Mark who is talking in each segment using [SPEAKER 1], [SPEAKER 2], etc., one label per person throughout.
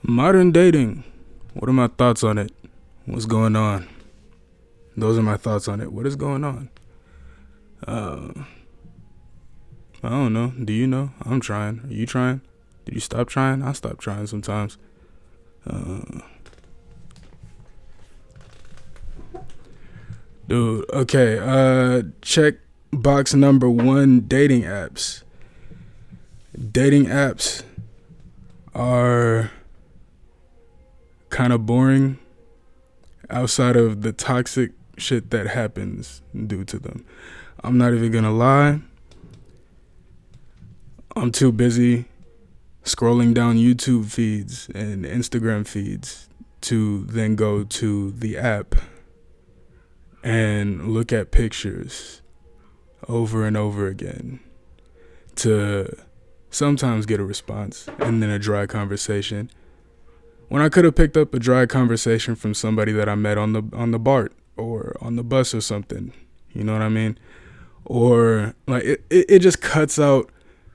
[SPEAKER 1] Modern dating. What are my thoughts on it? What's going on? Those are my thoughts on it. What is going on? I don't know. Do you know? I'm trying. Are you trying? Did you stop trying? I stop trying sometimes. Dude, okay. Check box number 1, dating apps. Dating apps are kind of boring outside of the toxic shit that happens due to them. I'm not even gonna lie. I'm too busy scrolling down YouTube feeds and Instagram feeds to then go to the app and look at pictures over and over again to sometimes get a response and then a dry conversation, when I could have picked up a dry conversation from somebody that I met on the BART or on the bus or something. You know what I mean? Or like it just cuts out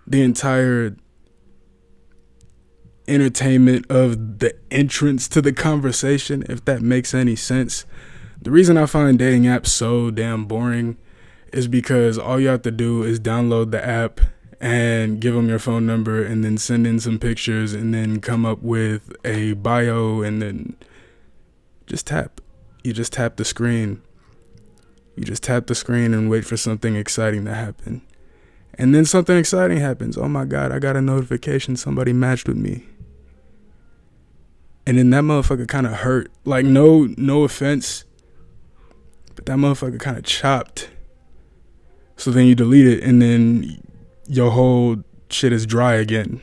[SPEAKER 1] the entire entertainment of the entrance to the conversation, if that makes any sense. The reason I find dating apps so damn boring is because all you have to do is download the app and give them your phone number and then send in some pictures and then come up with a bio and then just tap. You just tap the screen. You just tap the screen and wait for something exciting to happen. And then something exciting happens. Oh my God, I got a notification. Somebody matched with me. And then that motherfucker kind of hurt. Like, no offense, but that motherfucker kind of chopped. So then you delete it and then your whole shit is dry again.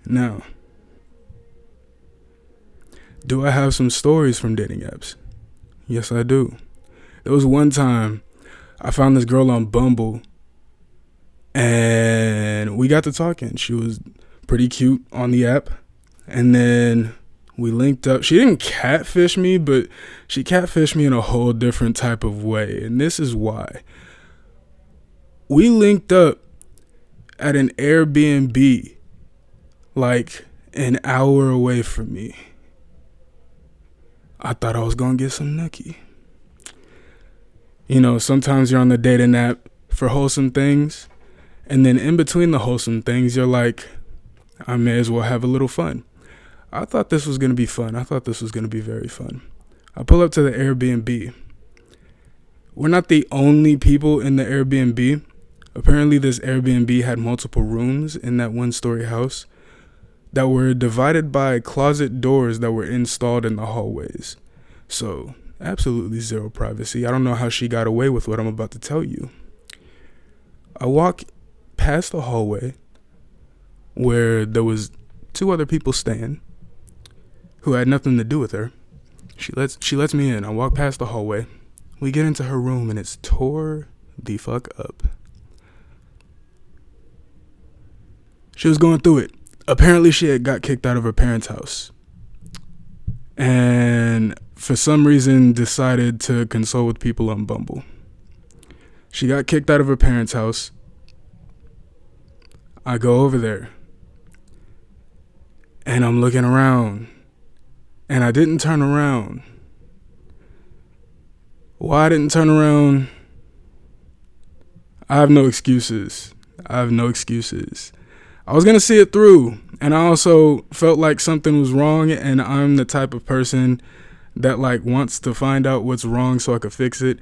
[SPEAKER 1] Now, do I have some stories from dating apps? Yes, I do. There was one time I found this girl on Bumble and we got to talking. She was pretty cute on the app. And then we linked up. She didn't catfish me, but she catfished me in a whole different type of way. And this is why. We linked up at an Airbnb like an hour away from me. I thought I was going to get some nookie. You know, sometimes you're on the dating app for wholesome things. And then in between the wholesome things, you're like, I may as well have a little fun. I thought this was going to be fun. I thought this was going to be very fun. I pull up to the Airbnb. We're not the only people in the Airbnb. Apparently this Airbnb had multiple rooms in that one-story house that were divided by closet doors that were installed in the hallways. So, absolutely zero privacy. I don't know how she got away with what I'm about to tell you. I walk past the hallway where there was 2 other people staying who had nothing to do with her. She lets me in. I walk past the hallway. We get into her room and it's tore the fuck up. She was going through it. Apparently she had got kicked out of her parents' house. And for some reason decided to consult with people on Bumble. She got kicked out of her parents' house. I go over there. And I'm looking around. And I didn't turn around. Why I didn't turn around? I have no excuses. I was going to see it through. And I also felt like something was wrong. And I'm the type of person that like wants to find out what's wrong so I could fix it.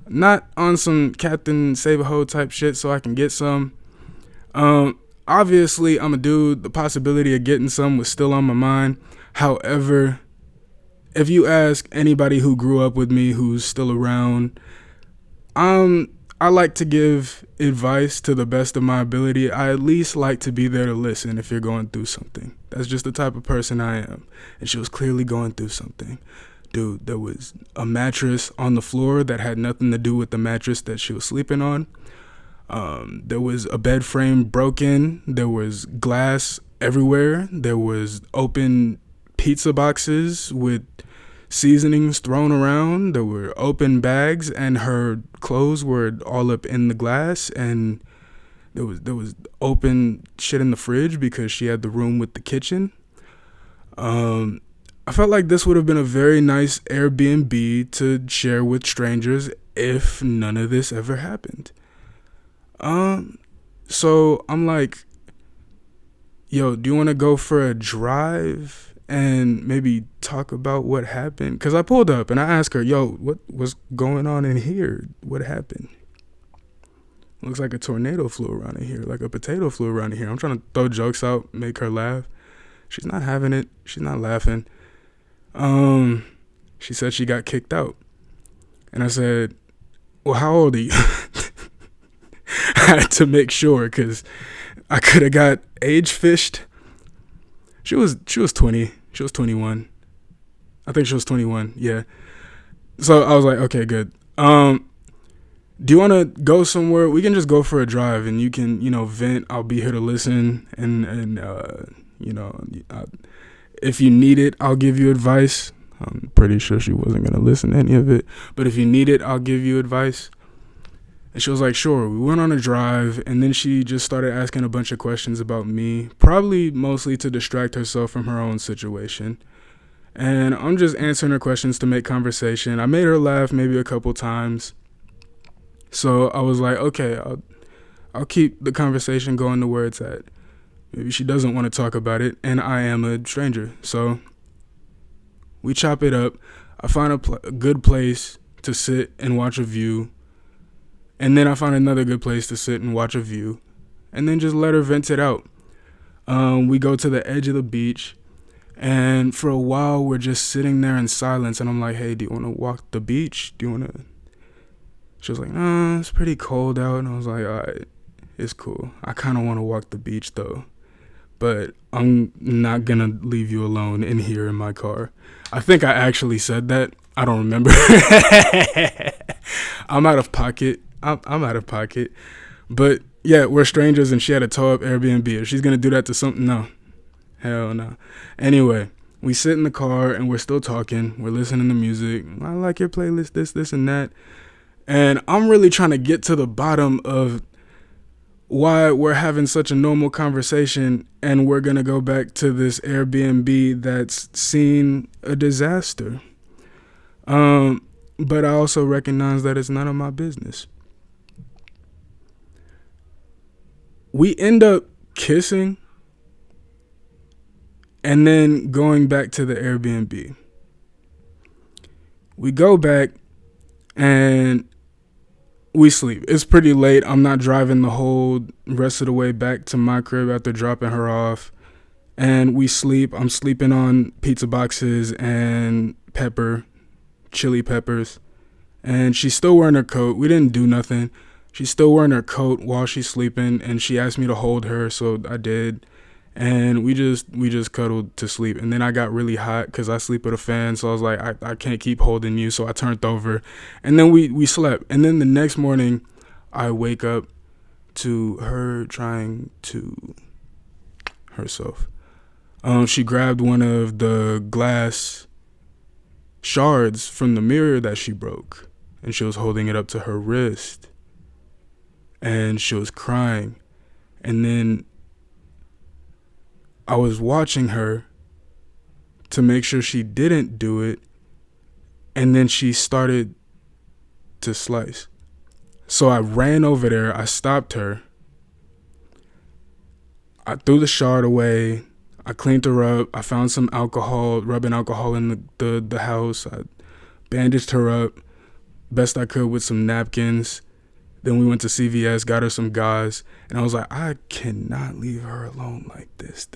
[SPEAKER 1] Not on some Captain Save-A-Ho type shit so I can get some. Obviously, I'm a dude. The possibility of getting some was still on my mind. However, if you ask anybody who grew up with me who's still around, I like to give advice to the best of my ability. I at least like to be there to listen if you're going through something. That's just the type of person I am. And she was clearly going through something. Dude, there was a mattress on the floor that had nothing to do with the mattress that she was sleeping on. There was a bed frame broken. There was glass everywhere. There was open pizza boxes with seasonings thrown around. There were open bags and her clothes were all up in the glass. And there was open shit in the fridge because she had the room with the kitchen. I felt like this would have been a very nice Airbnb to share with strangers if none of this ever happened. So I'm like, yo, do you want to go for a drive and maybe talk about what happened? Because I pulled up and I asked her, yo, what's going on in here? What happened? Looks like a tornado flew around in here, like a potato flew around in here. I'm trying to throw jokes out, make her laugh. She's not having it. She's not laughing. She said she got kicked out. And I said, well, how old are you? I had to make sure because I could have got age fished. She was 20. She was 21. I think she was 21. Yeah. So I was like, okay, good. Do you want to go somewhere? We can just go for a drive and you can, vent. I'll be here to listen. And if you need it, I'll give you advice. I'm pretty sure she wasn't going to listen to any of it. But if you need it, I'll give you advice. And she was like, sure. We went on a drive, and then she just started asking a bunch of questions about me, probably mostly to distract herself from her own situation. And I'm just answering her questions to make conversation. I made her laugh maybe a couple times. So I was like, okay, I'll keep the conversation going to where it's at. Maybe she doesn't want to talk about it, and I am a stranger. So we chop it up. I find a good place to sit and watch a view. And then I find another good place to sit and watch a view. And then just let her vent it out. We go to the edge of the beach. And for a while, we're just sitting there in silence. And I'm like, hey, do you want to walk the beach? Do you want to? She was like, nah, it's pretty cold out. And I was like, all right, it's cool. I kind of want to walk the beach, though. But I'm not going to leave you alone in here in my car. I think I actually said that. I don't remember. I'm out of pocket. I'm out of pocket. But, yeah, we're strangers, and she had a toe-up Airbnb. If she's going to do that to something, no. Hell no. Anyway, we sit in the car, and we're still talking. We're listening to music. I like your playlist, this, and that. And I'm really trying to get to the bottom of why we're having such a normal conversation and we're going to go back to this Airbnb that's seen a disaster. But I also recognize that it's none of my business. We end up kissing and then going back to the Airbnb. We go back and we sleep. It's pretty late. I'm not driving the whole rest of the way back to my crib after dropping her off. And we sleep. I'm sleeping on pizza boxes and chili peppers. And she's still wearing her coat. We didn't do nothing. She's still wearing her coat while she's sleeping. And she asked me to hold her, so I did. And we just cuddled to sleep. And then I got really hot because I sleep with a fan. So I was like, I can't keep holding you. So I turned over. And then we slept. And then the next morning, I wake up to her trying to herself. She grabbed one of the glass shards from the mirror that she broke. And she was holding it up to her wrist. And she was crying. And then I was watching her to make sure she didn't do it, and then she started to slice. So I ran over there, I stopped her, I threw the shard away, I cleaned her up, I found some alcohol, rubbing alcohol in the house, I bandaged her up best I could with some napkins. Then we went to CVS, got her some gauze, and I was like, I cannot leave her alone like this.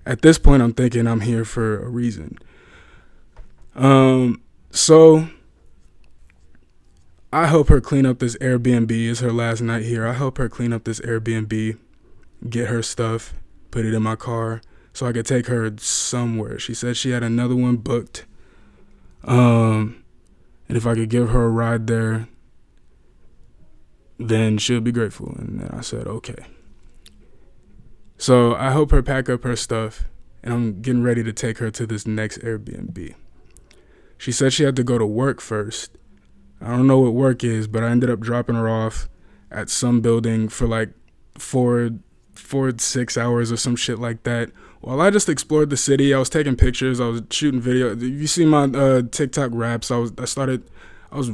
[SPEAKER 1] At this point, I'm thinking I'm here for a reason. So I help her clean up this Airbnb. It's her last night here. I help her clean up this Airbnb, get her stuff, put it in my car so I could take her somewhere. She said she had another one booked. And if I could give her a ride there, then she'll be grateful. And then I said, okay. So I help her pack up her stuff, and I'm getting ready to take her to this next Airbnb. She said she had to go to work first. I don't know what work is, but I ended up dropping her off at some building for like 4 6 hours or some shit like that. While I just explored the city, I was taking pictures, I was shooting video. You see my TikTok raps. I was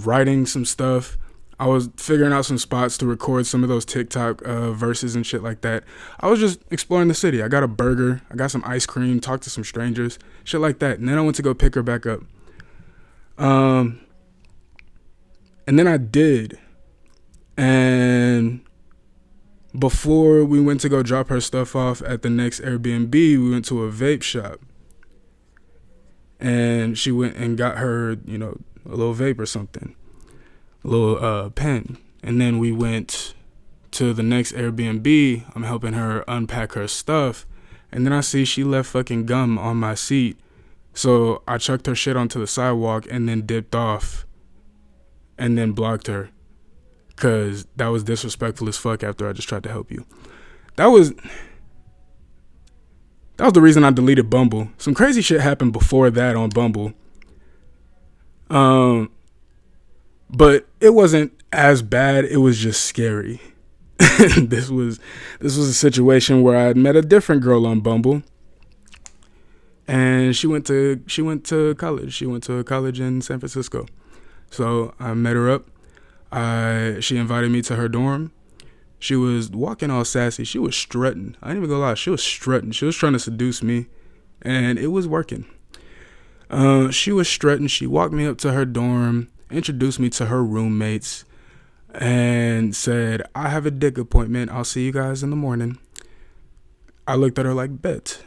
[SPEAKER 1] writing some stuff. I was figuring out some spots to record some of those TikTok verses and shit like that. I was just exploring the city. I got a burger, I got some ice cream, talked to some strangers, shit like that. And then I went to go pick her back up. And then I did. And before we went to go drop her stuff off at the next Airbnb, we went to a vape shop. And she went and got her, a little vape or something. A little pen. And then we went to the next Airbnb. I'm helping her unpack her stuff. And then I see she left fucking gum on my seat. So I chucked her shit onto the sidewalk and then dipped off. And then blocked her. Because that was disrespectful as fuck after I just tried to help you. That was the reason I deleted Bumble. Some crazy shit happened before that on Bumble. But it wasn't as bad. It was just scary. This was a situation where I had met a different girl on Bumble. And she went to college. She went to a college in San Francisco. So I met her up. She invited me to her dorm. She was walking all sassy. She was strutting. I ain't even gonna lie. She was strutting. She was trying to seduce me. And it was working. She was strutting. She walked me up to her dorm, introduced me to her roommates, and said, I have a dick appointment. I'll see you guys in the morning. I looked at her like, bet.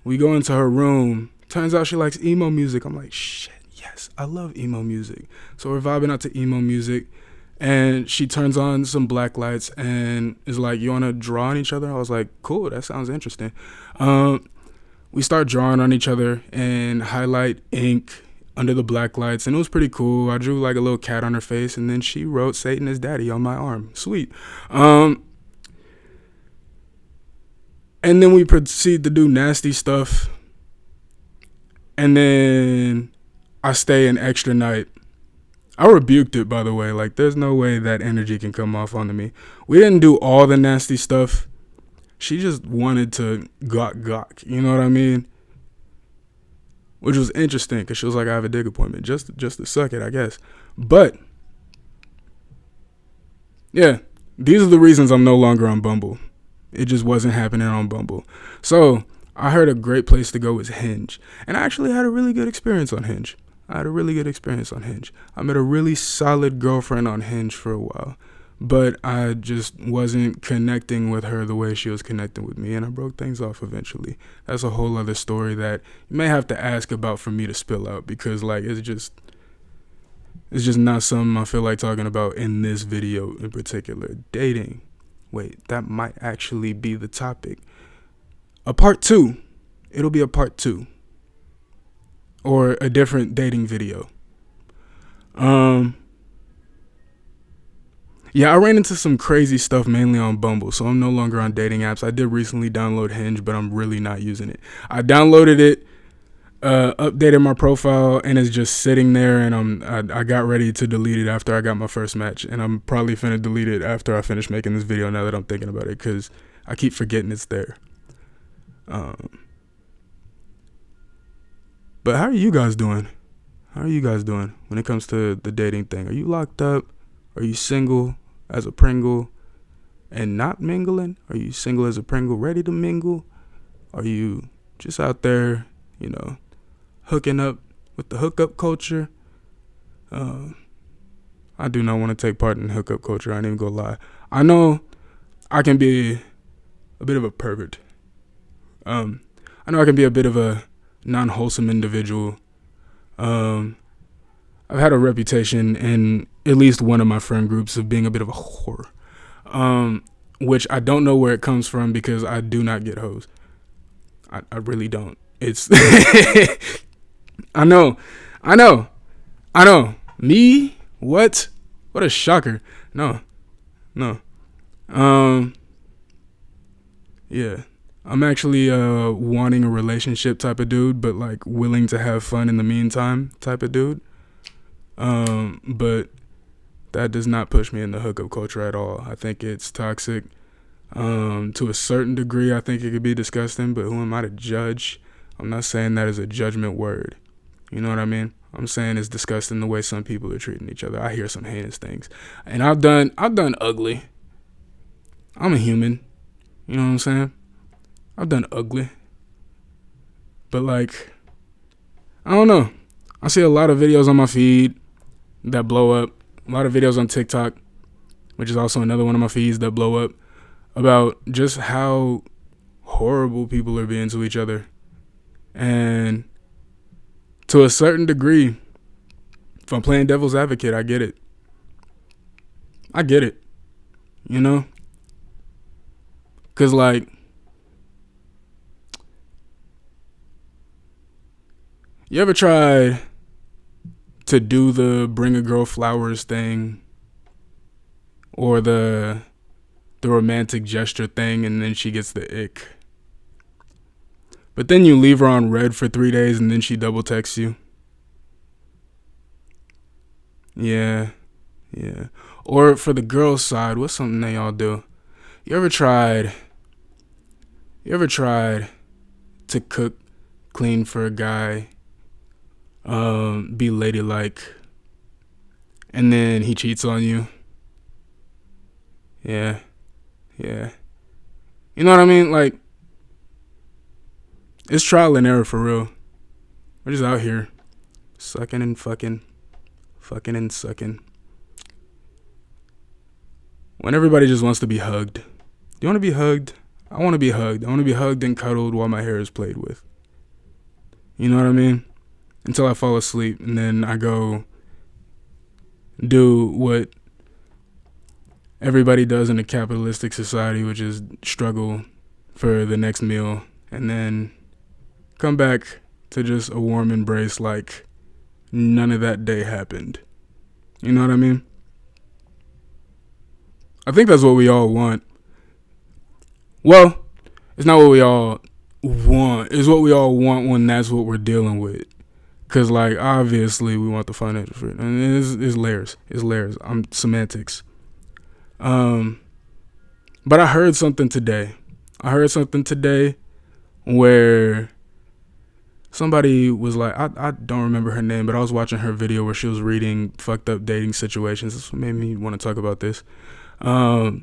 [SPEAKER 1] We go into her room. Turns out she likes emo music. I'm like, shit, yes, I love emo music. So we're vibing out to emo music. And she turns on some black lights and is like, you want to draw on each other? I was like, cool, that sounds interesting. We start drawing on each other and highlight ink under the black lights. And it was pretty cool. I drew like a little cat on her face. And then she wrote Satan is Daddy on my arm. Sweet. And then we proceed to do nasty stuff. And then I stay an extra night. I rebuked it, by the way. Like, there's no way that energy can come off onto me. We didn't do all the nasty stuff. She just wanted to gawk. You know what I mean? Which was interesting, because she was like, I have a dick appointment. Just to suck it, I guess. But, yeah, these are the reasons I'm no longer on Bumble. It just wasn't happening on Bumble. So, I heard a great place to go is Hinge. And I actually had a really good experience on Hinge. I met a really solid girlfriend on Hinge for a while, but I just wasn't connecting with her the way she was connecting with me, and I broke things off eventually. That's a whole other story that you may have to ask about for me to spill out, because like it's just not something I feel like talking about in this video in particular. Dating. Wait, that might actually be the topic. A part 2. It'll be a part 2. Or a different dating video. Yeah, I ran into some crazy stuff mainly on Bumble, so I'm no longer on dating apps. I did recently download Hinge, but I'm really not using it. I downloaded it, updated my profile, and it's just sitting there, and I got ready to delete it after I got my first match, and I'm probably finna delete it after I finish making this video now that I'm thinking about it, because I keep forgetting it's there. But how are you guys doing? How are you guys doing when it comes to the dating thing? Are you locked up? Are you single as a Pringle and not mingling? Are you single as a Pringle ready to mingle? Are you just out there, hooking up with the hookup culture? I do not want to take part in hookup culture. I ain't even gonna lie. I know I can be a bit of a pervert. I know I can be a bit of a non-wholesome individual. I've had a reputation in at least one of my friend groups of being a bit of a whore, which I don't know where it comes from, because I do not get hoes. I really don't. It's I know. Me? What a shocker. No. Yeah. I'm actually wanting a relationship type of dude, but like willing to have fun in the meantime type of dude. But That does not push me in the hookup culture at all. I think it's toxic. To a certain degree, I think it could be disgusting, but who am I to judge? I'm not saying that is a judgment word. You know what I mean? I'm saying it's disgusting the way some people are treating each other. I hear some heinous things. And I've done ugly. I'm a human. You know what I'm saying? I've done ugly. But like, I don't know. I see a lot of videos on my feed that blow up. A lot of videos on TikTok, which is also another one of my feeds that blow up, about just how horrible people are being to each other. And to a certain degree, if I'm playing devil's advocate, I get it. I get it. You know? Because, like, you ever tried to do the bring a girl flowers thing or the romantic gesture thing and then she gets the ick? But then you leave her on red for 3 days and then she double texts you. Yeah. Or for the girls' side, what's something that y'all do? You ever tried to cook, clean for a guy, be ladylike, and then he cheats on you? Yeah. You know what I mean? Like, it's trial and error for real. We're just out here sucking and fucking and sucking. When everybody just wants to be hugged. Do you want to be hugged? I want to be hugged. I want to be hugged and cuddled while my hair is played with. You know what I mean? Until I fall asleep and then I go do what everybody does in a capitalistic society, which is struggle for the next meal and then come back to just a warm embrace like none of that day happened. You know what I mean? I think that's what we all want. Well, it's not what we all want. It's what we all want when that's what we're dealing with. Because, like, obviously we want the financial freedom. And it's layers. It's layers. Semantics. But I heard something today. Where somebody was like, I don't remember her name, but I was watching her video where she was reading fucked up dating situations. This made me want to talk about this. I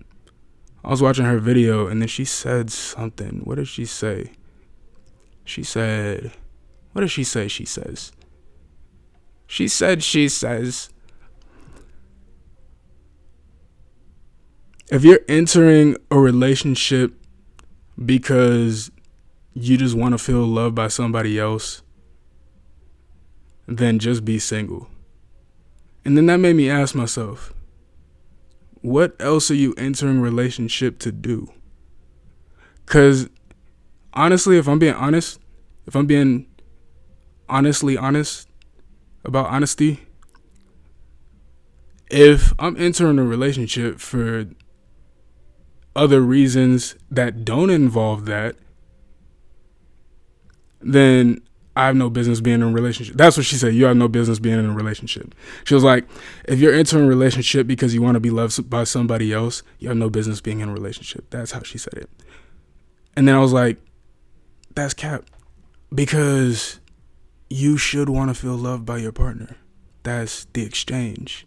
[SPEAKER 1] was watching her video and then she said something. What did she say? What did she say? She says, if you're entering a relationship because you just want to feel loved by somebody else, then just be single. And then that made me ask myself, what else are you entering a relationship to do? Because honestly, if I'm being honestly honest about honesty, if I'm entering a relationship for other reasons that don't involve that, then I have no business being in a relationship. That's what she said. You have no business being in a relationship. She was like, if you're entering a relationship because you want to be loved by somebody else, you have no business being in a relationship. That's how she said it. And then I was like, that's cap. Because you should want to feel loved by your partner. That's the exchange.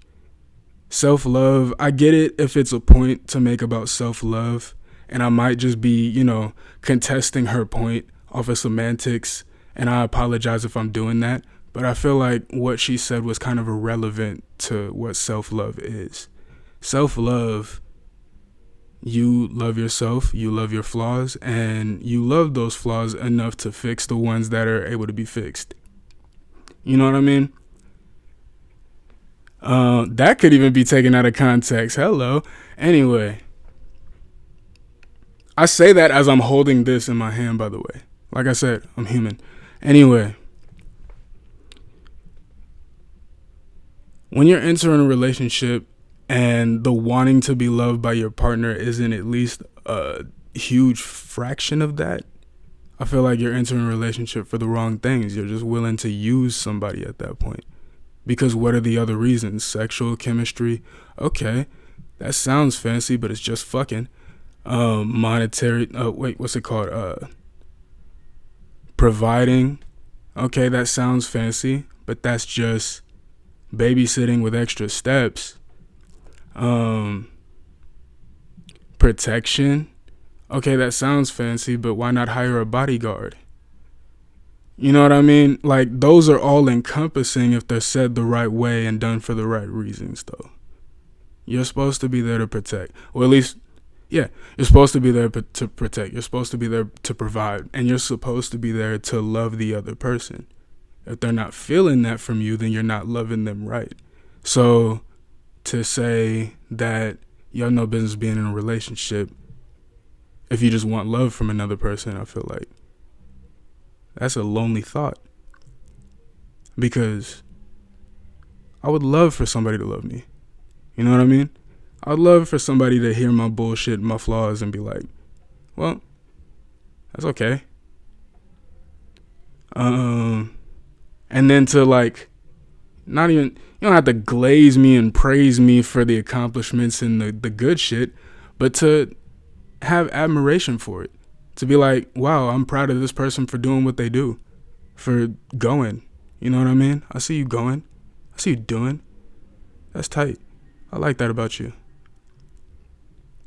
[SPEAKER 1] Self-love, I get it if it's a point to make about self-love. And I might just be, contesting her point off of semantics. And I apologize if I'm doing that. But I feel like what she said was kind of irrelevant to what self-love is. Self-love, you love yourself, you love your flaws, and you love those flaws enough to fix the ones that are able to be fixed. You know what I mean? That could even be taken out of context. Hello. Anyway, I say that as I'm holding this in my hand, by the way. Like I said, I'm human. Anyway, when you're entering a relationship and the wanting to be loved by your partner isn't at least a huge fraction of that, I feel like you're entering a relationship for the wrong things. You're just willing to use somebody at that point. Because what are the other reasons? Sexual chemistry. Okay, that sounds fancy, but it's just fucking. Monetary. What's it called? Providing. Okay, that sounds fancy, but that's just babysitting with extra steps. Protection. Okay, that sounds fancy, but why not hire a bodyguard? You know what I mean? Like, those are all encompassing if they're said the right way and done for the right reasons, though. You're supposed to be there to protect. Or at least, yeah, you're supposed to be there to protect. You're supposed to be there to provide. And you're supposed to be there to love the other person. If they're not feeling that from you, then you're not loving them right. So to say that you have no business being in a relationship if you just want love from another person, I feel like that's a lonely thought. Because I would love for somebody to love me. You know what I mean? I'd love for somebody to hear my bullshit, my flaws, and be like, well, that's okay. And then to like, not even, you don't have to glaze me and praise me for the accomplishments and the good shit, but to have admiration for it. To be like, wow, I'm proud of this person for doing what they do, for going. You know what I mean? I see you going. I see you doing. That's tight. I like that about you.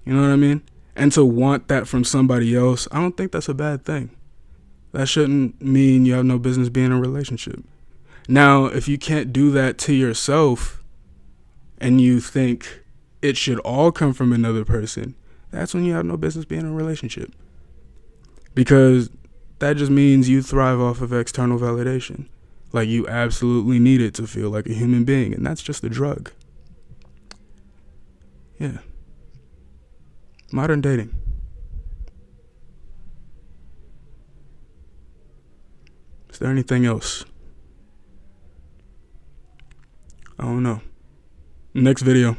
[SPEAKER 1] You know what I mean? And to want that from somebody else, I don't think that's a bad thing. That shouldn't mean you have no business being in a relationship. Now, if you can't do that to yourself and you think it should all come from another person, that's when you have no business being in a relationship. Because that just means you thrive off of external validation. Like, you absolutely need it to feel like a human being, and that's just a drug. Yeah. Modern dating. Is there anything else? I don't know. Next video.